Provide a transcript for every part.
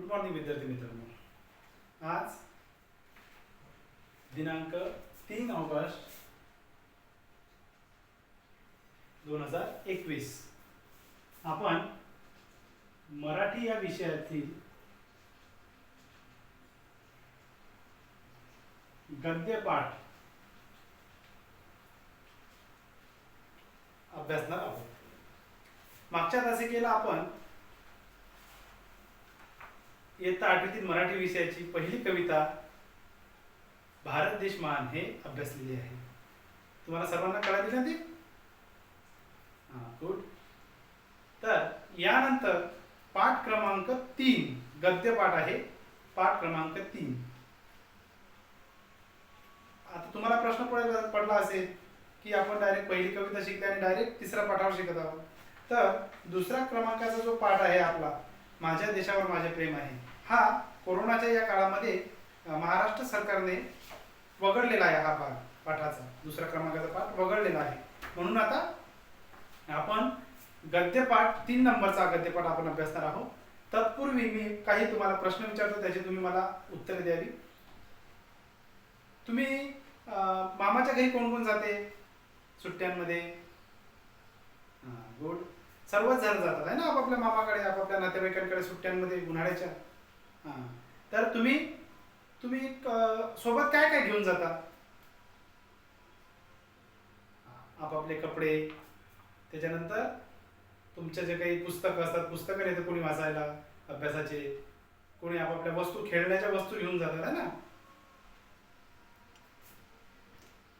Good morning विद्यार्थी मित्रांनो. आज दिनांक 3 ऑगस्ट 2021 आपण मराठी या विषयातील गद्यपाठ अभ्यासणार आहोत. मागच्या तासिकेला आपण इयत्ता 8वीतील मराठी विषयाची पहिली कविता भारत देश महान हे अभ्यासलेली आहे. तुम्हाला सर्वांना कळाली ना ती? गुड. तर यानंतर पाठ क्रमांक 3 गद्यपाठ आहे. पाठ क्रमांक 3. आता तुम्हाला प्रश्न पडला असेल की आपण डायरेक्ट पहिली कविता शिकते आणि डायरेक्ट तिसऱ्या पाठावर शिकत आहोत. तर दुसऱ्या क्रमांकाचा जो पाठ आहे आपला, माझ्या देशावर माझे प्रेम आहे, हा कोरोनाच्या या काळामध्ये महाराष्ट्र सरकारने वगळलेला आहे. हा पाठाचा दुसऱ्या क्रमांकाचा पाठ वगळलेला आहे. म्हणून आता आपण गद्यपाठ 3 नंबरचा गद्यपाठ आपण अभ्यासणार आहोत. तत्पूर्वी मी काही तुम्हाला प्रश्न विचारतो, त्याची तुम्ही मला उत्तरे द्यावी. तुम्ही मामाच्या घरी कोण कोण जाते सुट्ट्यांमध्ये? गुड. सर्वच जण जातात आहे ना आपापल्या मामाकडे, आपापल्या नातेवाईकांकडे सुट्ट्यांमध्ये उन्हाळ्याच्या. तर तुम्ही सोबत काय काय घेऊन जाता? आपापले कपडे, त्याच्यानंतर तुमचे जे काही पुस्तकं असतात, पुस्तकं नाही तर कोणी वाचायला अभ्यासाचे, कोणी आपापल्या वस्तू, खेळण्याच्या वस्तू घेऊन जातात आहे ना.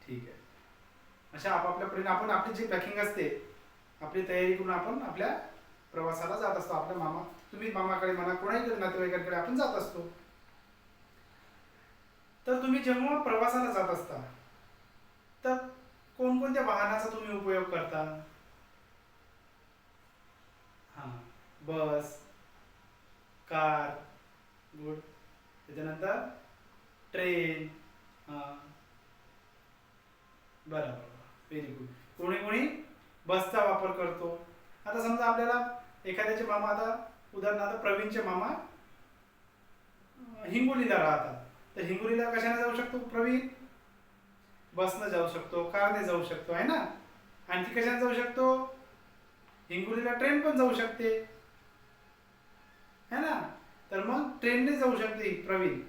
ठीक आहे. अशा आपापल्या परीने आपण आपली जी पॅकिंग असते, आपली तयारी करून आपण आपल्या प्रवासाला जात असतो. आपल्या तुम्ही मामाकडे म्हणा, कोणाकडे नातेवाईकांकडे आपण जात असतो. तर तुम्ही जेव्हा प्रवासाला जात असता तर कोणकोणत्या वाहनाचा तुम्ही उपयोग करता? बस, कार, गुड. त्याच्यानंतर ट्रेन. बरोबर, व्हेरी गुड. कोणी कोणी बसचा वापर करतो. आता समजा आपल्याला एखाद्याचे मामा, आता उदाहरणार्थ प्रवीणचे मामा हिंगोलीला राहतात, तर हिंगोलीला कशाने जाऊ शकतो प्रवीण? बसनं जाऊ शकतो, कारने जाऊ शकतो आहे ना. आणखी कशाने जाऊ शकतो? हिंगोलीला ट्रेन पण जाऊ शकते है ना. तर मग ट्रेनने जाऊ शकते प्रवीण.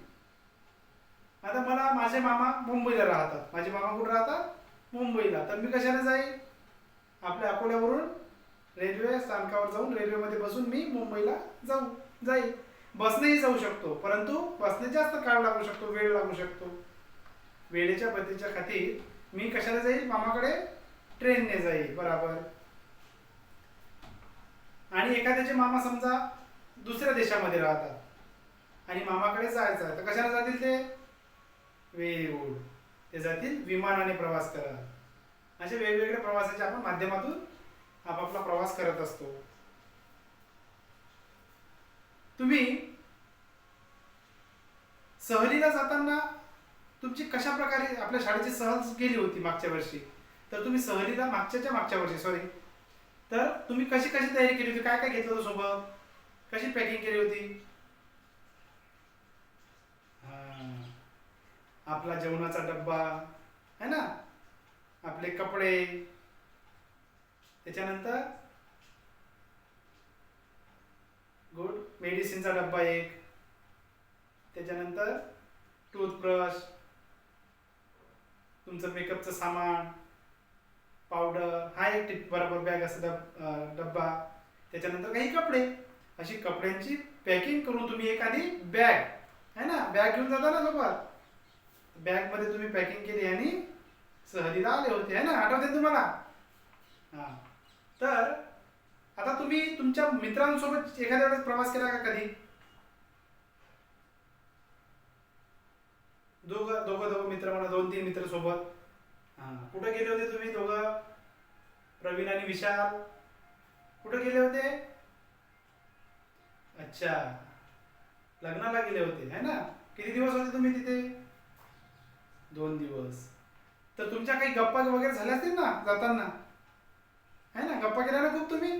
आता मला, माझे मामा मुंबईला राहतात, माझे मामा कुठे राहतात? मुंबईला. तर मी कशाने जाईल? आपल्या अकोल्यावरून रेल्वे स्थानकावर जाऊन रेल्वेमध्ये बसून मी मुंबईला जाईल. बसनेही जाऊ शकतो, परंतु बसने जास्त काळ लागू शकतो, वेळ लागू शकतो. वेळेच्या बचतीच्या खातीर मी कशाला जाईल? मामाकडे ट्रेनने जाईल. बरोबर. आणि एखाद्याचे मामा समजा दुसऱ्या देशामध्ये राहतात आणि मामाकडे जायचं आहे, तर कशाला जातील ते? Very good. ते जातील विमानाने प्रवास करा. असे वेगवेगळ्या प्रवासाच्या आपण माध्यमातून आपापला प्रवास करत असतो. तुम्ही सहलीला जाताना तुमची कशा प्रकारे, आपल्या शाळेची सहल गेली होती मागच्या वर्षी, तर तुम्ही सहलीला मागच्या वर्षी तर तुम्ही कशी तयारी केली होती? काय काय घेतलं होतं सोबत? कशी पॅकिंग केली होती? आपला जेवणाचा डब्बा है ना, आपले कपडे, त्याच्यानंतर गुड मेडिसिनचा डब्बा एक, त्याच्यानंतर टूथब्रश, तुमचं मेकअपचं सामान, पावडर, हा एक बरोबर बॅग असं डब्बा. त्याच्यानंतर काही कपडे. अशी कपड्यांची पॅकिंग करून तुम्ही एखादी बॅग है ना, बॅग घेऊन जाता ना सोबत. बॅग मध्ये तुम्ही पॅकिंग केली आणि सहलीला आले होते है ना. आठवते तुम्हाला? तर आता तुम्ही तुमच्या मित्रांसोबत एखाद्या वेळेस प्रवास केला का कधी? दोघं मित्र म्हणा, 2-3 मित्र सोबत. कुठे गेले होते तुम्ही दोघं? प्रवीण आणि विशाल कुठे गेले होते? अच्छा, लग्नाला गेले होते है ना. किती दिवस होते तुम्ही तिथे? 2 दिवस. तर तुमच्या काही गप्पा वगैरे झाल्या असतील ना जाताना है ना. गप्पा केल्या ना खूप तुम्ही?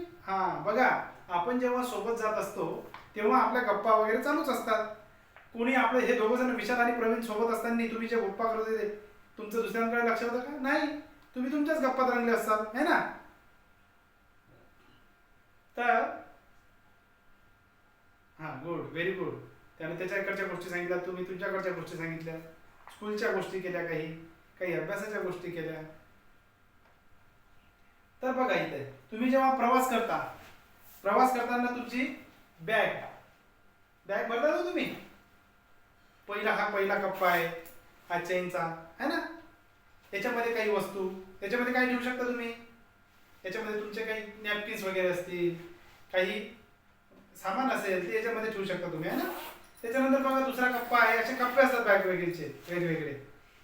बघा, आपण जेव्हा सोबत जात असतो तेव्हा आपल्या गप्पा वगैरे चालूच असतात. कोणी आपले हे दोघं जण विशाल आणि प्रवीण सोबत असताना तुम्ही जे गप्पा करत होते तुमचं दुसऱ्यांकडे लक्ष होतं का? नाही, तुम्ही तुमच्याच गप्पात रंगले असाल, है ना? तर हां, गुड, व्हेरी गुड. त्याने त्याच्याकडच्या गोष्टी सांगितल्या, तुम्ही तुमच्याकडच्या गोष्टी सांगितल्या, स्कूलच्या गोष्टी केल्या, काही काही अभ्यासाच्या गोष्टी केल्या. तर बघा इथे तुम्ही जेव्हा प्रवास करताना तुमची बॅग भरता ना तुम्ही. पहिला कप्पा आहे हा चेनचा, है ना? याच्यामध्ये काही वस्तू, याच्यामध्ये काय ठेवू शकता तुम्ही? याच्यामध्ये तुमचे काही नॅपकिन्स वगैरे असतील, काही सामान असेल ते याच्यामध्ये ठेवू शकता तुम्ही, है ना? त्याच्यानंतर बघा दुसरा कप्पा आहे, असे कप्पे असतात बॅग वेगवेगळे.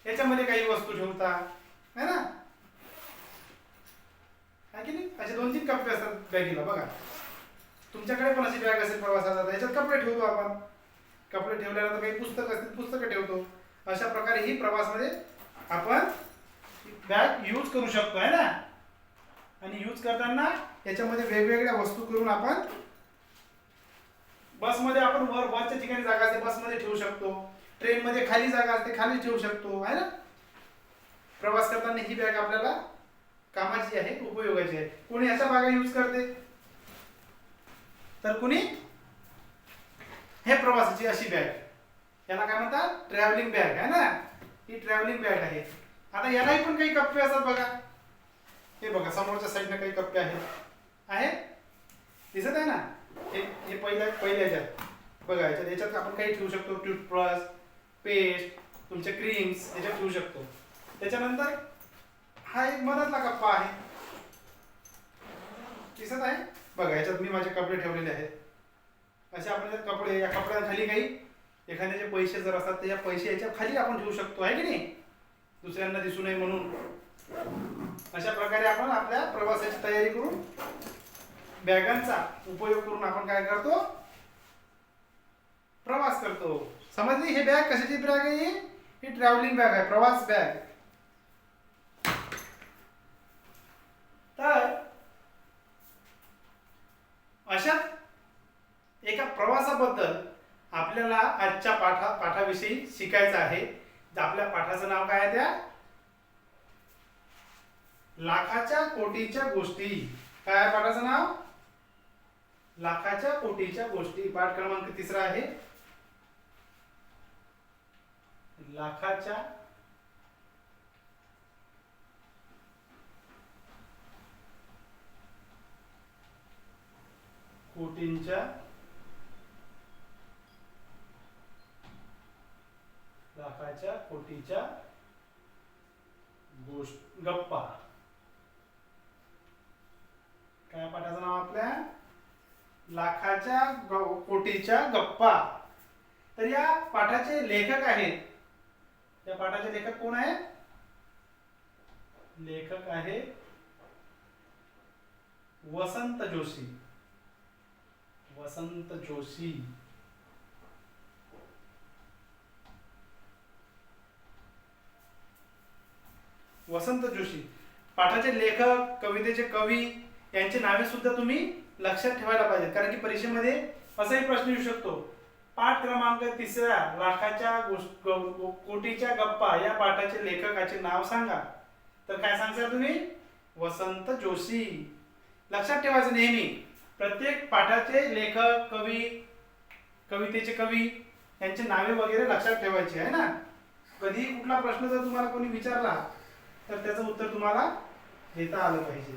याच्यामध्ये काही वस्तू ठेवता, है ना? आहे की नाही? असे 2-3 कप्पे असतात बॅगीला. बघा तुमच्याकडे पण अशी बॅग असेल प्रवासाचा, याच्यात कपडे ठेवतो आपण. कपडे ठेवल्यानंतर काही पुस्तक असतील, पुस्तकं ठेवतो. अशा प्रकारे ही प्रवासमध्ये आपण बॅग यूज करू शकतो, है ना? आणि यूज करताना याच्यामध्ये वेगवेगळ्या वस्तू करून आपण बसमध्ये आपण वरच्या ठिकाणी जागा असते बसमध्ये ठेवू शकतो. ट्रेनमध्ये खाली जागा असते खाली ठेवू शकतो, है ना? प्रवास करताना ही बॅग आपल्याला कामाची आहे, उपयोगाची आहे. कोणी अशा बॅगा यूज करते, तर कोणी हे प्रवासाची अशी बॅग, याला काय म्हणतात? ट्रॅव्हलिंग बॅग, है ना? ही ट्रॅव्हलिंग बॅग आहे. आता यालाही पण काही कप्पे असतात बघा. हे बघा समोरच्या साईडने काही कप्पे आहेत, दिसत आहे ना? हे पहिल्याच्यात बघा. याच्यात आपण काही ठेवू शकतो, टूथब्रश, पेस्ट, तुमचे क्रीम्स याच्यात ठेवू शकतो. त्याच्यानंतर हा एक मधातला कप्पा आहे, दिसत आहे बघा. याच्यात मी माझे कपडे ठेवलेले आहेत. असे आपण कपडे, या कपड्यांखाली काही एखाद्याचे पैसे जर असतात तर या पैसे याच्या खाली आपण ठेवू शकतो, आहे की नाही? दुसऱ्यांना दिसू नये म्हणून. अशा प्रकारे आपण आपल्या प्रवासाची तयारी करून बॅगांचा उपयोग करून आपण काय करतो? प्रवास करतो. समजली? हे बॅग कशाची बॅग आहे? ही ट्रॅव्हलिंग बॅग आहे, प्रवास बॅग. तर अशा एका प्रवासाबद्दल आपल्याला आजच्या पाठाविषयी शिकायचं आहे. आपल्या पाठाचं नाव काय आहे? त्या लाखाच्या कोटीच्या गोष्टी. काय आहे पाठाचं नाव? लाखाच्या कोटीच्या गोष्टी. पाठ क्रमांक 3 आहे, लाखाच्या कोटींच्या गप्पा. काय पाठाचं नाव आपल्या? लाखाच्या कोटीच्या गप्पा. तर या पाठाचे लेखक आहेत, या पाठाचे लेखक कोण आहेत? लेखक आहे वसंत जोशी. वसंत जोशी. वसंत जोशी पाठाचे लेखक, कवितेचे कवी यांची नावे सुद्धा तुम्ही लक्षात ठेवायला पाहिजे, कारण की परीक्षेमध्ये असाही प्रश्न येऊ शकतो. पाठ क्रमांक 3 लाखाच्या कोटीच्या गप्पा या पाठाचे लेखकाचे नाव सांगा. तर काय सांगता तुम्ही? वसंत जोशी. लक्षात ठेवायचं नेहमी, प्रत्येक पाठाचे लेखक, कवी, कवितेचे कवी यांचे नावे वगैरे लक्षात ठेवायचे, आहे ना? कधी कुठला प्रश्न जर तुम्हाला कोणी विचारला तर त्याचं उत्तर तुम्हाला देता आलं पाहिजे.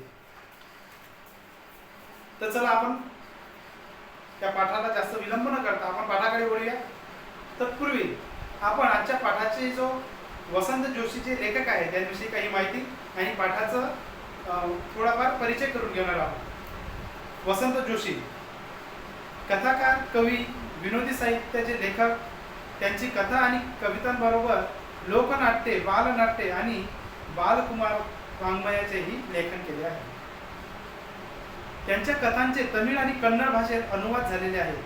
तर चला आपण त्या पाठाला जास्त विलंब न करता आपण पाठाकडे वळूया. तत्पूर्वी आपण आजच्या पाठाचे जो वसंत जोशीचे लेखक आहेत त्यांविषयी काही माहिती आणि पाठाचं थोडाफार परिचय करून घेणार आहोत. वसंत जोशी कथाकार, कवी, विनोदी साहित्याचे लेखक. त्यांची कथा आणि कवितांबरोबर लोकनाट्ये, बालनाट्ये आणि बालकुमार वाङ्मयाचेही लेखन केले आहे. त्यांच्या कथांचे तमिळ आणि कन्नड भाषेत अनुवाद झालेले आहेत.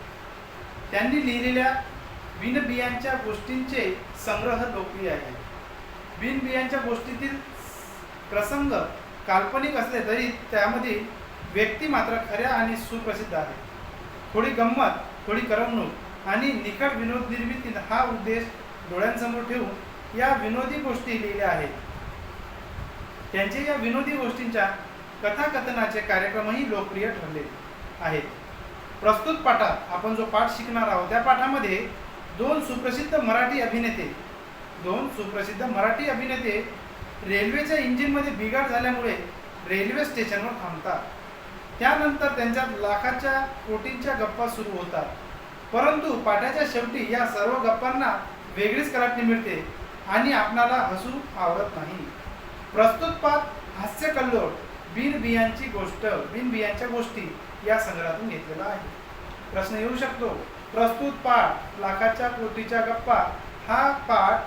त्यांनी लिहिलेल्या बिनबियांच्या गोष्टींचे संग्रह लोकप्रिय आहे. बिनबियांच्या गोष्टीतील प्रसंग काल्पनिक असले तरी त्यामधील व्यक्ती मात्र खऱ्या आणि सुप्रसिद्ध आहेत. थोडी गंमत, थोडी करमणूक आणि निखळ विनोद निर्मिती हा उद्देश डोळ्यांसमोर ठेवून या विनोदी गोष्टी लिहिल्या आहेत. त्यांचे या विनोदी गोष्टींच्या कथाकथनाचे कार्यक्रमही लोकप्रिय ठरले आहेत. प्रस्तुत पाठात आपण जो पाठ शिकणार आहोत त्या पाठामध्ये दोन सुप्रसिद्ध मराठी अभिनेते रेल्वेच्या इंजिनमध्ये बिघाड झाल्यामुळे रेल्वे स्टेशनवर थांबतात. त्यानंतर त्यांच्यात लाखाच्या कोटींच्या गप्पा सुरू होतात. परंतु पाठाच्या शेवटी या सर्व गप्पांना वेगळीच कलाटणी मिळते आणि आपणाला हसू आवरत नाही. प्रस्तुत पाठ हास्यकल्लोळ बिनबियांच्या गोष्टी या संग्रहातून घेतलेला आहे. प्रश्न येऊ शकतो, प्रस्तुत पाठ लाखाच्या कोटीच्या गप्पा हा पाठ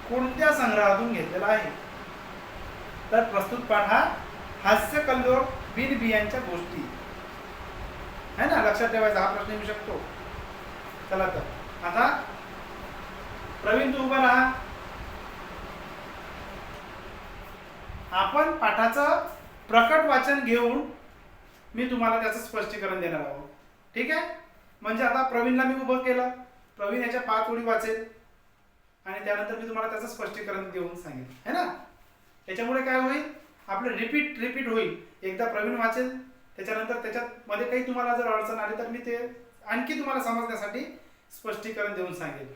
कोणत्या संग्रहातून घेतलेला आहे? तर प्रस्तुत पाठ हा हास्यकल्लोळ बिनबियांच्या गोष्टी है ना, लक्षात ठेवायचा. हा प्रश्न येऊ शकतो. चला तर आता प्रवीण तू उभा राहा. आपण पाठाचं प्रकट वाचन घेऊन मी तुम्हाला त्याचं स्पष्टीकरण देणार आहोत. ठीक आहे. म्हणजे आता प्रवीणला मी उभं केलं, प्रवीण याच्या 5 ओळी वाचेल आणि त्यानंतर मी तुम्हाला त्याचं स्पष्टीकरण देऊन सांगेन है ना. त्याच्यामुळे काय होईल, आपलं रिपीट होईल. एकदा प्रवीण वाचेल, त्याच्यानंतर त्याच्यात मध्ये काही तुम्हाला जर अडचण आली तर मी ते आणखी तुम्हाला समजण्यासाठी स्पष्टीकरण देऊन सांगेल.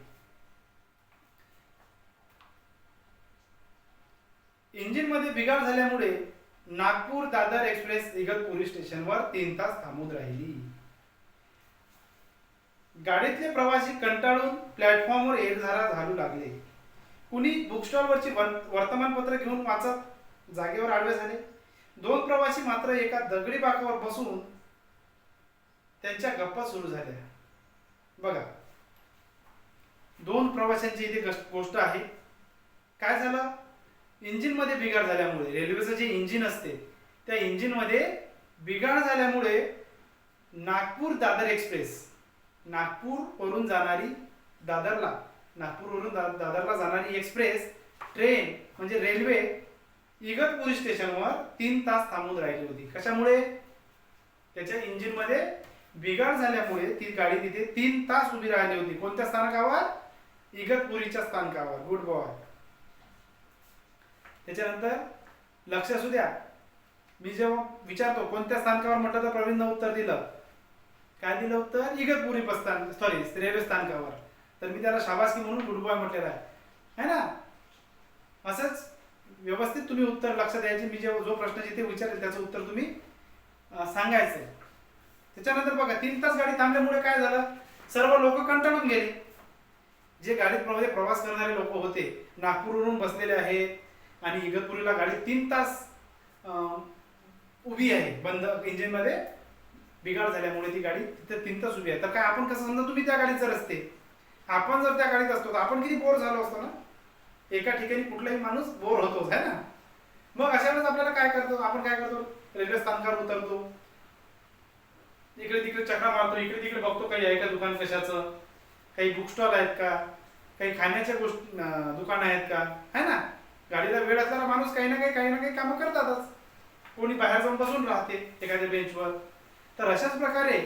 इंजिनमध्ये बिघाड झाल्यामुळे नागपूर दादर एक्सप्रेस इगतपुरी स्टेशनवर 3 तास थांबून राहिली. गाडीतले प्रवासी कंटाळून प्लॅटफॉर्मवर एकधारा घालू लागले. कुणी बुकस्टॉलवरची वर्तमानपत्र घेऊन वाचत जागेवर आडवे झाले. 2 प्रवासी मात्र एका दगडी बाकावर बसून त्यांच्या गप्पा सुरू झाल्या. बघा, 2 प्रवाशांची इथे गोष्ट आहे. काय झालं, इंजिन मध्ये बिघाड झाल्यामुळे, रेल्वेचं जे इंजिन असते त्या इंजिन मध्ये बिघाड झाल्यामुळे नागपूर दादर एक्सप्रेस, नागपूरवरून दादरला जाणारी एक्सप्रेस ट्रेन म्हणजे रेल्वे इगतपुरी स्टेशनवर 3 तास थांबून राहिली होती. कशामुळे, त्याच्या इंजिन मध्ये बिघाड झाल्यामुळे ती गाडी तिथे 3 तास उभी राहिली होती. कोणत्या स्थानकावर, इगतपुरीच्या स्थानकावर. Good boy. त्याच्यानंतर लक्ष असू द्या, मी जेव्हा विचारतो कोणत्या स्थानकावर म्हटलं तर प्रवीणनं उत्तर दिलं. काय दिलं उत्तर, इगतपुरी रेल्वे स्थानकावर. तर मी त्याला शाबासकी म्हणून गुड बॉय म्हटलेला आहे ना. असंच व्यवस्थित तुम्ही उत्तर लक्षात द्यायचे. मी जो प्रश्न जिथे विचारेल त्याचं उत्तर तुम्ही सांगायचं. त्याच्यानंतर बघा, 3 तास गाडी थांबल्यामुळे काय झालं, सर्व लोक कंटाळून गेले. जे गाडीमध्ये प्रवास करणारे लोक होते, नागपूरवरून बसलेले आहेत आणि इगतपुरीला गाडी 3 तास उभी आहे, बंद इंजिन मध्ये बिघाड झाल्यामुळे ती गाडी तिथे 3 तास उभी आहे. तर काय आपण कसं समजा, तुम्ही त्या गाडीत जर असते, आपण जर त्या गाडीत असतो तर आपण किती बोर झालो असतो ना. एका ठिकाणी कुठलाही माणूस बोर होतोच है ना. मग अशा वेळेस आपल्याला काय करतो, आपण काय करतो, रेल्वे स्थानकावर उतरतो, इकडे तिकडे चक्रा मारतो, इकडे तिकडे बघतो काही आहे का दुकान कशाचं, काही बुक स्टॉल आहेत का, काही खाण्याच्या गोष्टी दुकान आहेत का, है ना. गाडीला वेळ असणारा माणूस काही ना काही कामं करतातच. कोणी बाहेर जाऊन बसून राहते एखाद्या बेंचवर. तर अशाच प्रकारे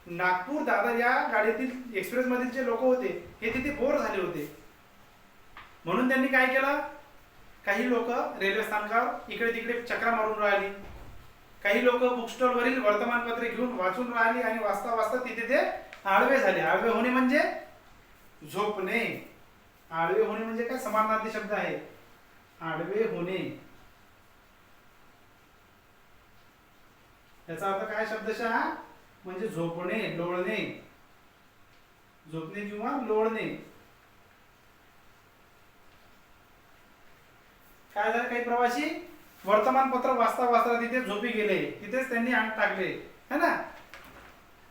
नागपूर दादर या गाडीतील एक्सप्रेस मधील जे लोक होते हे तिथे बोर झाले होते. म्हणून त्यांनी काय केलं, काही लोक रेल्वे स्थानकावर इकडे तिकडे चक्रा मारून राहिली, काही लोक बुकस्टॉल वरील वर्तमानपत्रे घेऊन वाचून राहिली आणि वाचता तिथे ते आडवे झाले. आडवे होणे म्हणजे झोपणे. आडवे होणे म्हणजे काय, समानार्थी शब्द आहे. आडवे होणे याचा अर्थ काय, शब्दशः म्हणजे झोपणे, लोळणे, झोपणे किंवा लोळणे. काय झालं, काही प्रवासी वर्तमानपत्र वाचता तिथे झोपी गेले, तिथेच त्यांनी अंग टाकले है ना.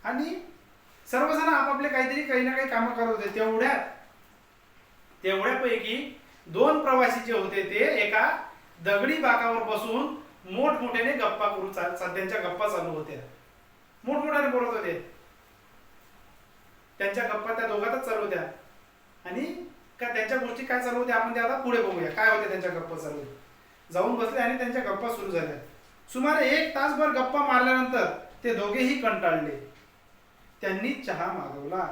आणि सर्वजण आपापले काही ना काही कामं करत होते. तेवढ्यापैकी 2 प्रवासी जे होते ते एका दगडी बाकावर बसून मोठमोठ्याने गप्पा करू, त्यांच्या गप्पा चालू होत्या. मोठमोठ्याने बोलत होते, त्यांच्या गप्पा त्या दोघातच चालू होत्या. आणि त्यांच्या गोष्टी काय चालू होत्या आपण ते आता पुढे बघूया. काय होते त्यांच्या गप्पा चालू, जाऊन बसले आणि त्यांच्या गप्पा सुरू झाल्या. सुमारे 1 तासभर गप्पा मारल्यानंतर ते दोघेही कंटाळले. त्यांनी चहा मागवला.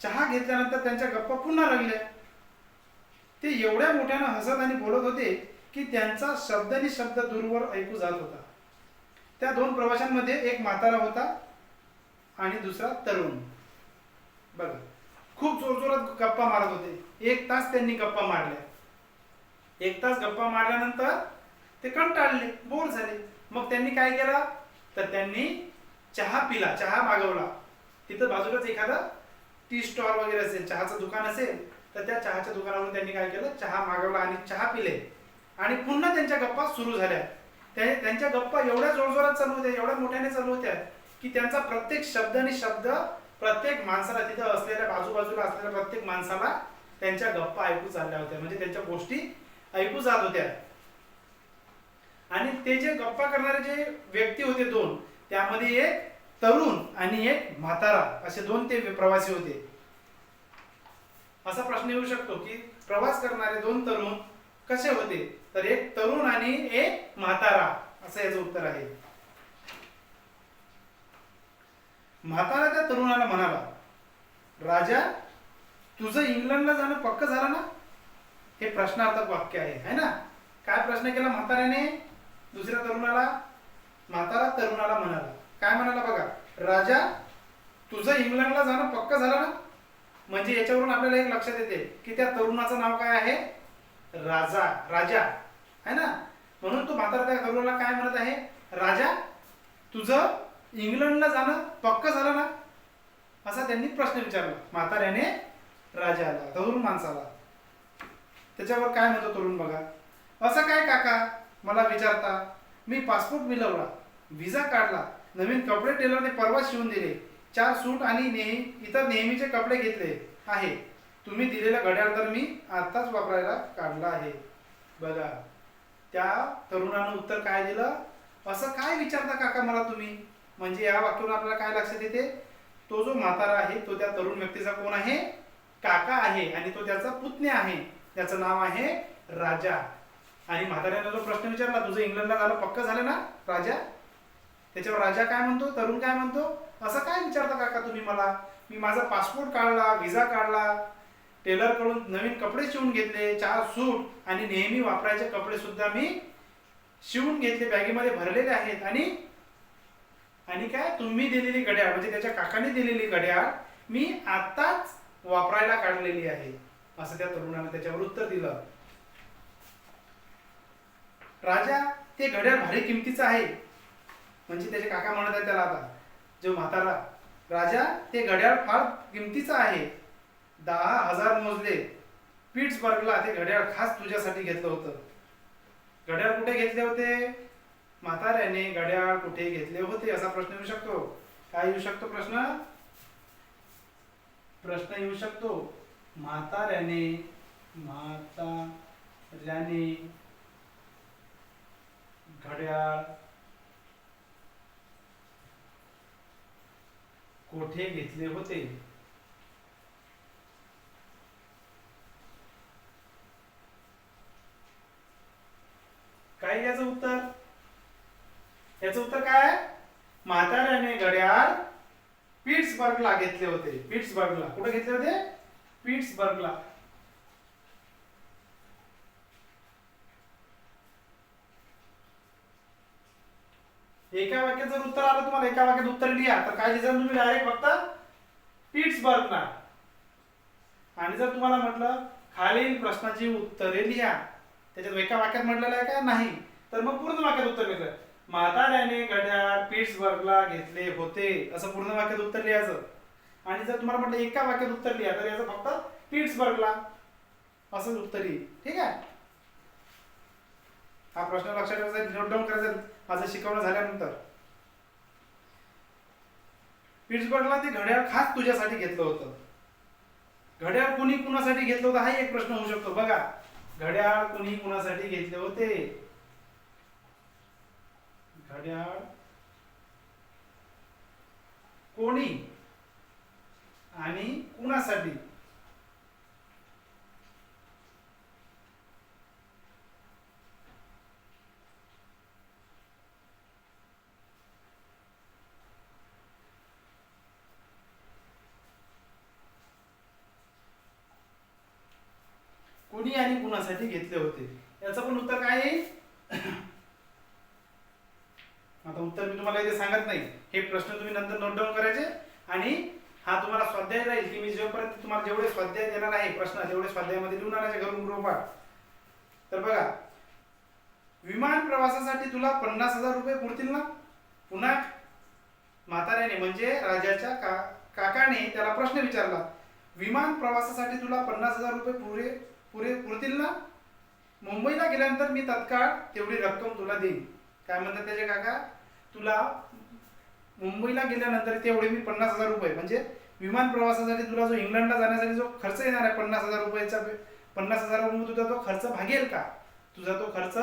चहा घेतल्यानंतर त्यांच्या गप्पा पुन्हा रंगल्या. ते एवढ्या मोठ्यानं हसत आणि बोलत होते की त्यांचा शब्दानी शब्द दूरवर ऐकू जात होता. त्या दोन प्रवाशांमध्ये एक म्हातारा होता आणि दुसरा तरुण. बघा, खूप जोरजोरात गप्पा मारत होते. 1 तास त्यांनी गप्पा मारल्या. 1 तास गप्पा मारल्यानंतर ते कंटाळले, बोर झाले. मग त्यांनी काय केलं, तर त्यांनी चहा पिला, चहा मागवला. तिथं बाजूलाच एखादा टी स्टॉल वगैरे असेल, चहाचं दुकान असेल, तर त्या चहाच्या दुकानावरून त्यांनी काय केलं, चहा मागवला आणि चहा पिले. आणि पुन्हा त्यांच्या गप्पा सुरू झाल्या. त्यांच्या गप्पा एवढ्या जोरजोरात चालू होत्या, एवढ्या मोठ्याने चालू होत्या की त्यांचा प्रत्येक शब्द आणि शब्द प्रत्येक माणसाला, तिथं असलेल्या बाजूबाजूला असलेल्या प्रत्येक माणसाला त्यांच्या गप्पा ऐकू चालल्या होत्या, म्हणजे त्यांच्या गोष्टी ऐकू जात होत्या. आणि ते जे गप्पा करणारे जे व्यक्ती होते दोन, त्यामध्ये एक तरुण आणि एक म्हातारा, असे दोन ते प्रवासी होते. असा प्रश्न येऊ शकतो की प्रवास करणारे दोन तरुण कसे होते, तर एक तरुण आणि एक म्हातारा, असं याचं उत्तर आहे. म्हातारा त्या तरुणाला म्हणाला, राजा, तुझं इंग्लंडला जाणं पक्क झालं ना? हे प्रश्नार्थक वाक्य आहे, है ना? काय प्रश्न केला म्हाताऱ्याने दुसऱ्या तरुणाला? म्हातारा तरुणाला म्हणाला, काय म्हणाला बघा, राजा, तुझं इंग्लंडला जाणं पक्क झालं ना? म्हणजे याच्यावरून आपल्याला एक लक्षात येते की त्या तरुणाचं नाव काय आहे, राजा है ना. म्हणून तो म्हातारा त्या तरुणाला काय म्हणत आहे, राजा, तुझं इंग्लंडला जाणं पक्क झालं ना? असा त्यांनी प्रश्न विचारला म्हाताऱ्याने राजाला, तरुण माणसाला. त्याच्यावर काय म्हणतो तरुण बघा, असं काय काका मला विचारता, मी पासपोर्ट मिळवला, व्हिसा काढला, नवीन कपडे टेलरने परवा शिवून दिले, 4 सूट आणि इतर नेहमीचे कपडे घेतले आहे. तुम्ही दिलेला घड्याळ तर मी आताच वापरायला काढला आहे. बघा, त्या तरुणानं उत्तर काय दिलं, असं काय विचारता काका मला तुम्ही? म्हणजे या वाक्यावरून आपल्याला काय लक्षात येते, तो जो म्हातारा आहे तो त्या तरुण व्यक्तीचा कोण आहे, काका आहे, आणि तो त्याचा पुतण्या आहे, त्याचं नाव आहे राजा. आणि म्हाताऱ्याने जो प्रश्न विचारला, तुझं इंग्लंडला जाणं पक्क झालं ना राजा? त्याच्यावर राजा काय म्हणतो, तरुण काय म्हणतो, असं काय विचारता काका तुम्ही मला? मी माझा पासपोर्ट काढला, व्हिसा काढला, टेलर कडून नवीन कपडे शिवून घेतले, 4 सूट आणि नेहमी वापरायचे कपडे सुद्धा मी शिवून घेतले, बॅगेमध्ये भरलेले आहेत. आणि काय, तुम्ही दिलेली घड्याळ, म्हणजे त्याच्या काकाने दिलेली घड्याळ मी आताच वापरायला काढलेली आहे, असं त्या तरुणाने त्याच्यावर उत्तर दिलं. राजा, ते घड्याळ भारी किमतीचं आहे. म्हणजे त्याचे काका म्हणत आहेत त्याला, आता जो म्हातारा, राजा, ते घड्याळ फार किमतीचं आहे, 10,000 मोजले. पिट्सबर्गला ते घड्याळ खास तुझ्यासाठी घेतलं होतं. घड्याळ कुठे घेतले होते? म्हाताऱ्याने घड्याळ कुठे घेतले होते, असा प्रश्न येऊ शकतो. काय येऊ शकतो प्रश्न? प्रश्न येऊ शकतो, म्हाताऱ्याने घड्याळ कोठे घेतले होते? काय याचं उत्तर? याचं उत्तर काय? म्हाताऱ्याने घड्याळ पिट्सबर्गला घेतले होते. पिट्सबर्गला. कुठे घेतले होते? पिट्सबर्गला. एका वाक्यात जर उत्तर आलं तुम्हाला, एका वाक्यात उत्तर लिहा, तर काय लिहाल तुम्ही? डायरेक्ट फक्त पिट्सबर्गला. आणि जर तुम्हाला म्हटलं खालील प्रश्नाची उत्तरे लिहा, त्याच्यात एका वाक्यात म्हटलेलं आहे का? नाही. तर मग पूर्ण वाक्यात उत्तर लिहायचं. म्हाताऱ्याने घड्याळ पिट्सबर्गला घेतले होते, असं पूर्ण वाक्यात उत्तर लिहायचं. आणि जर तुम्हाला म्हटलं एका वाक्यात उत्तर लिहा, तर याचं फक्त पिट्सबर्गला असं उत्तर येईल. ठीक आहे? हा प्रश्न लक्षात ठेवायचा, नोट डाऊन करायचा माझं शिकवणं झाल्यानंतर. पिट्सबर्गला ते घड्याळ खास तुझ्यासाठी घेतलं होतं. घड्याळ कुणी कुणासाठी घेतलं होतं, हा एक प्रश्न होऊ शकतो. बघा, घड्याळ कुणी कुणासाठी घेतले होते? घड्याळ कोणी आणि कुणासाठी? आणि कुणासाठी घेतले होते? याचं पण उत्तर काय आहे? आता उत्तर मी तुम्हाला इथे सांगत नाही, हे प्रश्न तुम्ही नंतर नोट डाऊन करायचे आणि हा तुम्हाला स्वाध्याय राहील की मी जेव्हापर्यंत तुम्हाला जेवढे स्वाध्याय देणार आहे प्रश्न तेवढे स्वाध्यायामध्ये लिहून आणायचे घरून गृहपाठ. तर बघा, विमान प्रवासासाठी तुला 50,000 रुपये पुरतील ना? पुन्हा म्हाताऱ्याने म्हणजे राजाच्या काकाने त्याला प्रश्न विचारला, विमान प्रवासासाठी तुला 50,000 रुपये पुरतील ना? मुंबईला गेल्यानंतर मी तत्काळ तेवढी रक्कम तुला देईन. काय म्हणतात त्याचे काका? तुला मुंबईला गेल्यानंतर तेवढे मी 50,000 रुपये म्हणजे विमान प्रवासासाठी तुला जो इंग्लंडला जाण्यासाठी जो खर्च येणार आहे 50,000 रुपयाचा, 50,000 तुझा तो खर्च भागेल का? तुझा तो खर्च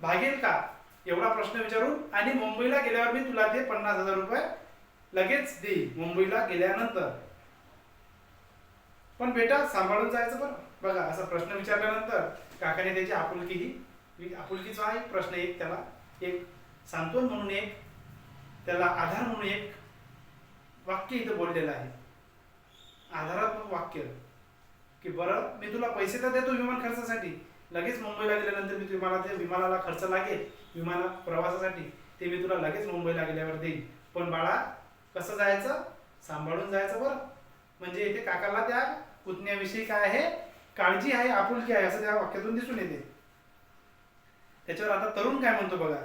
भागेल का? एवढा प्रश्न विचारून आणि मुंबईला गेल्यावर मी तुला ते 50,000 रुपये लगेच देईन मुंबईला गेल्यानंतर. पण बेटा सांभाळून जायचं बरं. बघा, असा प्रश्न विचारल्यानंतर काकाने त्याची आपुलकीचा एक प्रश्न, एक त्याला एक सांत्वन म्हणून एक त्याला आधार म्हणून एक वाक्य इथं बोललेलं आहे, आधारात्मक वाक्य, की बरं मी तुला पैसे तर देतो विमान खर्चासाठी, लगेच मुंबईला गेल्यानंतर मी तुम्हाला ते विमानाला खर्च लागेल विमान प्रवासासाठी ते मी तुला लगेच मुंबईला गेल्यावर देईन. पण बाळा कसं जायचं? सांभाळून जायचं बरं. म्हणजे इथे काकाला त्या पुतण्याविषयी काय आहे? काळजी आहे, आपुलकी आहे असं त्या वाक्यातून दिसून येते. त्याच्यावर आता तरुण काय म्हणतो बघा,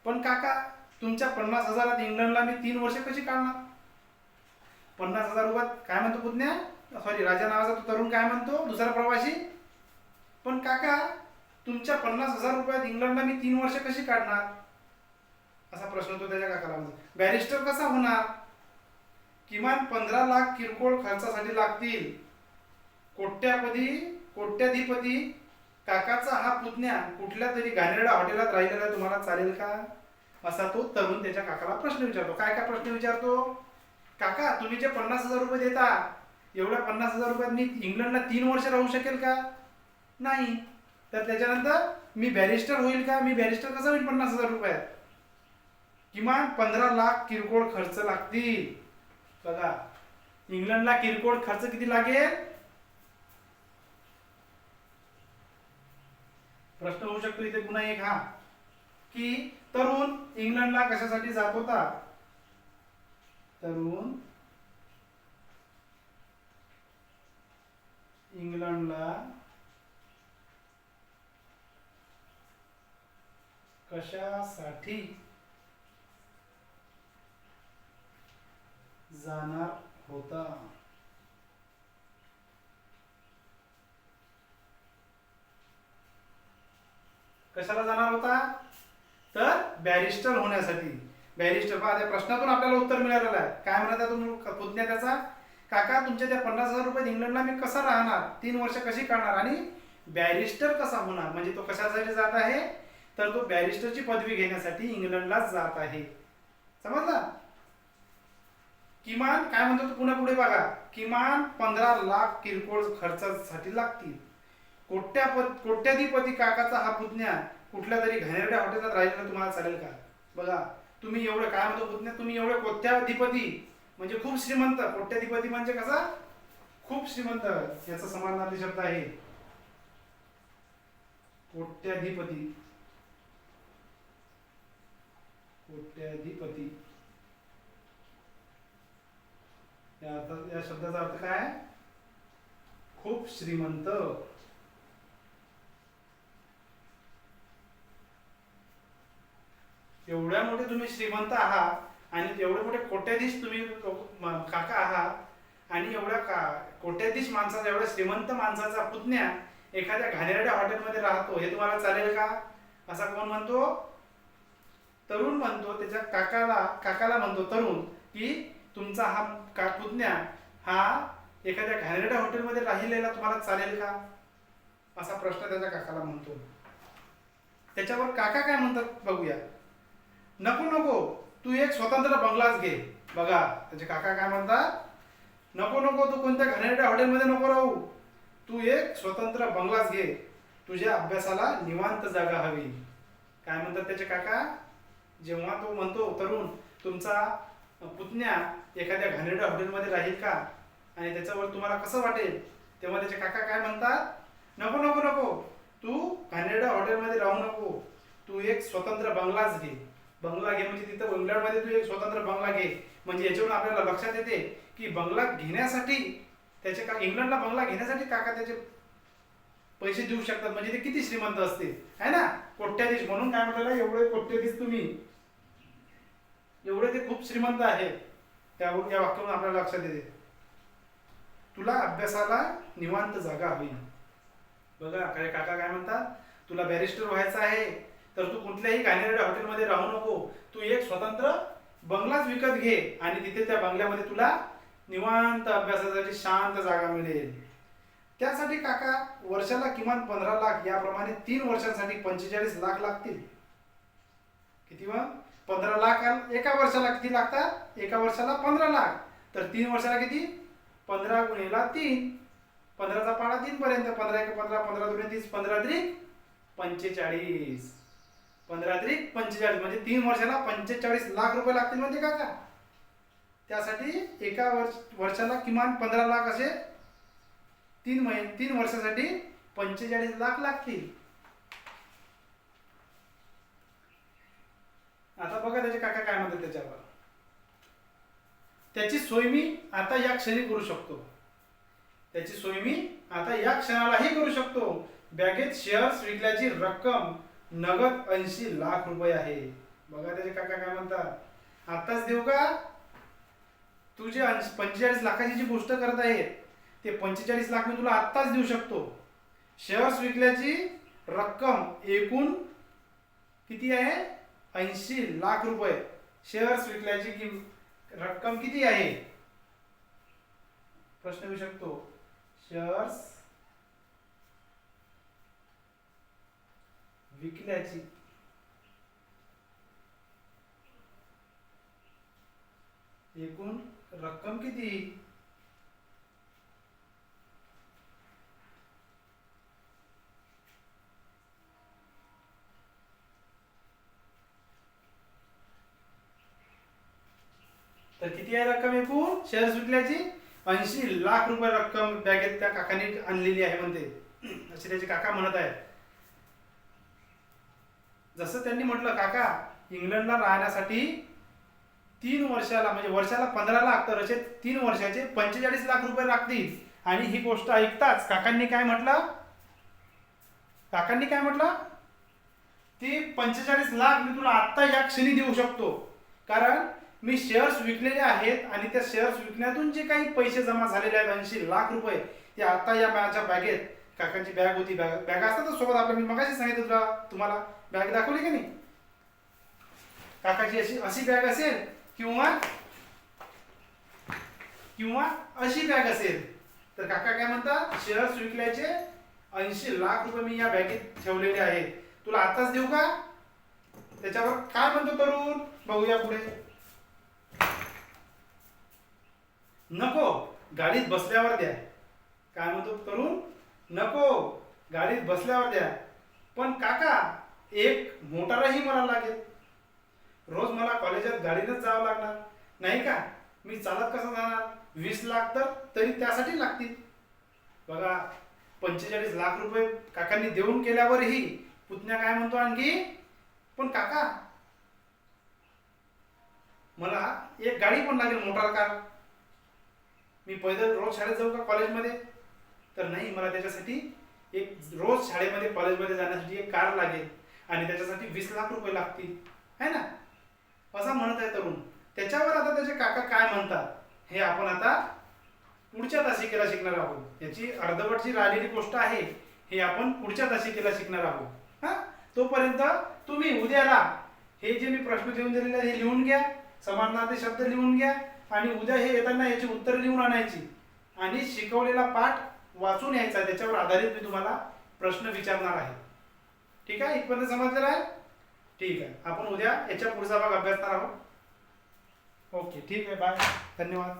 पण काका तुमच्या 50,000 इंग्लंडला मी 3 वर्ष कशी काढणार? 50,000 रुपयात काय म्हणतो पुतण्या, सॉरी राजा नावाचा तो तरुण काय म्हणतो दुसरा प्रवासी, पण काका तुमच्या 50,000 रुपयात इंग्लंडला मी 3 वर्ष कशी काढणार? असा प्रश्न तो त्याच्या काकाला म्हणतो. बॅरिस्टर कसा होणार? किमान 15 लाख किरकोळ खर्चासाठी लागतील. कोट्याधिपती काकाचा हा पुतण्या कुठल्या तरी घाणेरड्या हॉटेलात राहिलेला तुम्हाला चालेल का? असा तो तरुण त्याच्या काकाला प्रश्न विचारतो. काय काय प्रश्न विचारतो? काका तुम्ही जे 50,000 रुपये देता, एवढ्या 50,000 रुपयात मी इंग्लंडला 3 वर्ष राहू शकेल का? नाही. तर त्याच्यानंतर मी बॅरिस्टर होईल का? मी बॅरिस्टर कसा होईल 50,000 रुपयात? किमान 15 लाख किरकोळ खर्च लागतील. बघा, इंग्लंडला किरकोळ खर्च किती लागेल? प्रश्न होऊ शकतो इथे पुन्हा एक हा, की तरुण इंग्लंडला कशासाठी जात होता? तरुण इंग्लंडला कशासाठी जाणार होता? कशाला जाणार होता? तर बॅरिस्टर होण्यासाठी. बॅरिस्टर पहा, त्या प्रश्नातून आपल्याला उत्तर मिळालेलं आहे. काय म्हणत आहे तुम्ही पुतण्या त्याचा, काका तुमच्या त्या 50,000 रुपयात इंग्लंडला मी कसं राहणार, 3 वर्ष कशी काढणार आणि बॅरिस्टर कसा होणार? म्हणजे तो कशासाठी जात आहे? तर तो बॅरिस्टरची पदवी घेण्यासाठी इंग्लंडलाच जात आहे. समजलं? किमान काय म्हणतो तो पुन्हा पुढे बघा, किमान 15 लाख किरकोळ खर्चासाठी लागतील. कोट्याधिपती काकाचा हा पुतण्या कुठल्या तरी घाणेरड्या हॉटेलात राहिलेला तुम्हाला चालेल का? बघा, तुम्ही एवढे काय म्हणतो पुतण्या, तुम्ही एवढे कोट्याधिपती म्हणजे खूप श्रीमंत. कोट्याधिपती म्हणजे कसा? खूप श्रीमंत. याचा समानार्थी शब्द आहे कोट्याधिपती. कोट्याधिपती या शब्दाचा अर्थ काय? खूप श्रीमंत. एवढ्या मोठे तुम्ही श्रीमंत आहात आणि एवढे मोठे कोट्याधीश तुम्ही काका आहात आणि एवढ्या कोट्याधीश माणसाचा, एवढ्या श्रीमंत माणसाचा पुतण्या एखाद्या घाणेरड्या हॉटेलमध्ये राहतो, हे तुम्हाला चालेल का? असा कोण म्हणतो? तरुण म्हणतो त्याच्या काकाला म्हणतो तरुण, की तुमचा हा पुतण्या हा एखाद्या घाणेरड्या हॉटेलमध्ये राहिलेला तुम्हाला चालेल का? असा प्रश्न त्याच्या काकाला म्हणतो. त्याच्यावर काका काय म्हणतात बघूया. नको नको, तू एक स्वतंत्र बंगलाच घे. बघा, त्याचे काका काय म्हणतात, नको नको, तू कोणत्या घाणेरड्या हॉटेलमध्ये नको राहू, तू एक स्वतंत्र बंगलाच घे, तुझ्या अभ्यासाला निवांत जागा हवी. काय म्हणतात त्याचे काका? जेव्हा तो म्हणतो तरुण तुमचा पुतण्या एखाद्या घाणेरड्या हॉटेलमध्ये राहील का आणि त्याच्यावर तुम्हाला कसं वाटेल, तेव्हा त्याचे काका काय म्हणतात, नको नको नको, तू कॅनडा हॉटेलमध्ये राहू नको. तू एक स्वतंत्र बंगलाच घे. बंगला घे म्हणजे तिथं इंग्लंडमध्ये तू एक स्वतंत्र बंगला घे. म्हणजे याच्यावरून आपल्याला लक्षात येते की बंगला घेण्यासाठी त्याचे का इंग्लंडला बंगला घेण्यासाठी काका त्याचे पैसे देऊ शकतात. म्हणजे ते किती श्रीमंत असते है ना, कोट्याधीश. म्हणून काय म्हटलं, एवढे कोट्याधीश तुम्ही, एवढे ते खूप श्रीमंत आहेत. त्यावरून या वाक्यावरून आपल्याला लक्षात येते. तुला अभ्यासाला निवांत जागा हवी. बघा काय काका काय म्हणतात, तुला बॅरिस्टर व्हायचं आहे तर तू कुठल्याही घाणेरड्या हॉटेलमध्ये राहू नको. तू एक स्वतंत्र बंगलाच विकत घे आणि तिथे त्या बंगल्यामध्ये तुला निवांत अभ्यासासाठी शांत जागा मिळेल. त्यासाठी काका वर्षाला किमान 15 लाख, याप्रमाणे 3 वर्षांसाठी 45 लाख लागतील. किती मग 15 लाख एका वर्षाला किती लागतात, एका वर्षाला 15 लाख. तर 3 वर्षाला किती, 15 गुणिले 3, 15चा पाढा 3 पर्यंत. 15 1 15, 15 2 30, 15 3 45, 15 3 45, म्हणजे 3 वर्षाला 45 लाख रुपये लागतील. म्हणजे काका त्यासाठी एका वर्षाला किमान 15 लाख, असे 3 वर्षासाठी 45 लाख लागतील. आता बघा त्याचे काका काय म्हणतात त्याच्यावर. त्याची सोय मी आता या क्षणी करू शकतो. त्याची सोय मी आता या क्षणालाही करू शकतो. बॅगेत शेअर्स विकल्याची रक्कम नगद 80 लाख रुपये आहे. बघा त्याचे काका काय म्हणतात, आताच देऊ का. तू जे 45 लाखाची जी गोष्ट करत आहे ते 45 लाख मी तुला आत्ताच देऊ शकतो. शेअर्स विकल्याची रक्कम एकूण किती आहे, 80 लाख रुपये. शेअर्स विकल्याची रक्कम किती आहे, प्रश्न विचारू शकतो. शेअर्स विकल्याची एकूण रक्कम किती. तर किती आहे रक्कम एकूण शेअर्स विकल्याची, 80 लाख रुपये रक्कम बॅगेत त्या काकाने आणलेली आहे म्हणते. असे त्याचे काका म्हणत आहेत. जसं त्यांनी म्हटलं काका इंग्लंडला राहण्यासाठी 3 वर्षाला म्हणजे वर्षाला 15 लाख, तर असे 3 वर्षाचे 45 लाख रुपये लागतील. आणि ही गोष्ट ऐकताच काकांनी काय म्हटलं, ती 45 लाख मी तुला आत्ता या क्षणी देऊ शकतो. कारण मी शेअर्स विकलेले आहेत आणि त्या शेअर्स विकण्यातून जे काही पैसे जमा झालेले आहेत 80 लाख रुपये, ते आता या माझ्या बॅगेत, काकांची बॅग होती, बॅग असतात सोबत आपल्या, मी मगाशी सांगितलं तुम्हाला बॅग दाखवली की नाही. काकाची अशी बॅग असेल किंवा अशी बॅग असेल. तर काका काय म्हणतात, शेअर्स विकल्याचे 80 लाख रुपये मी या बॅगेत ठेवलेले आहेत, तुला आताच देऊ का. त्याच्यावर काय म्हणतो तरुण, बघूया पुढे. नको, गाडीत बसल्यावर द्या. काय म्हणतो तरुण, नको गाडीत बसल्यावर द्या. पण काका एक मोटारही मला लागेल, रोज मला कॉलेजात गाडीनंच जावं लागणार नाही का. मी चालत कसं जाणार. 20 लाख तर तरी त्यासाठी लागतील. बघा 45 लाख रुपये काकांनी देऊन केल्यावरही पुतण्या काय म्हणतो आणखी, पण काका मला एक गाडी पण लागेल, मोटार कार. मी पैदल रोज शाळेत जाऊ का कॉलेजमध्ये, तर नाही, मला त्याच्यासाठी एक रोज शाळेमध्ये कॉलेजमध्ये जाण्यासाठी एक कार लागेल आणि त्याच्यासाठी 20 लाख रुपये लागतील है ना, असं म्हणत आहे तरुण. त्याच्यावर आता त्याचे काका काय म्हणतात हे आपण आता पुढच्या तासिकेला शिकणार आहोत. याची अर्धवट जी राहिलेली गोष्ट आहे हे आपण पुढच्या तासिकेला शिकणार आहोत. हा, तोपर्यंत तुम्ही उद्याला हे जे मी प्रश्न लिहून दिलेले आहे हे लिहून घ्या, समानार्थी शब्द लिहून घ्या आणि उद्या हे येताना याची उत्तर लिहून आणायची आणि शिकवलेला पाठ वाचून यायचा. त्याच्यावर आधारित मी तुम्हाला प्रश्न विचारणार आहे. ठीक आहे, इथपर्यंत समजलेलं आहे. ठीक आहे, आपण उद्या याच्या पुढचा भाग अभ्यासणार आहोत. ओके, ठीक आहे, बाय, धन्यवाद.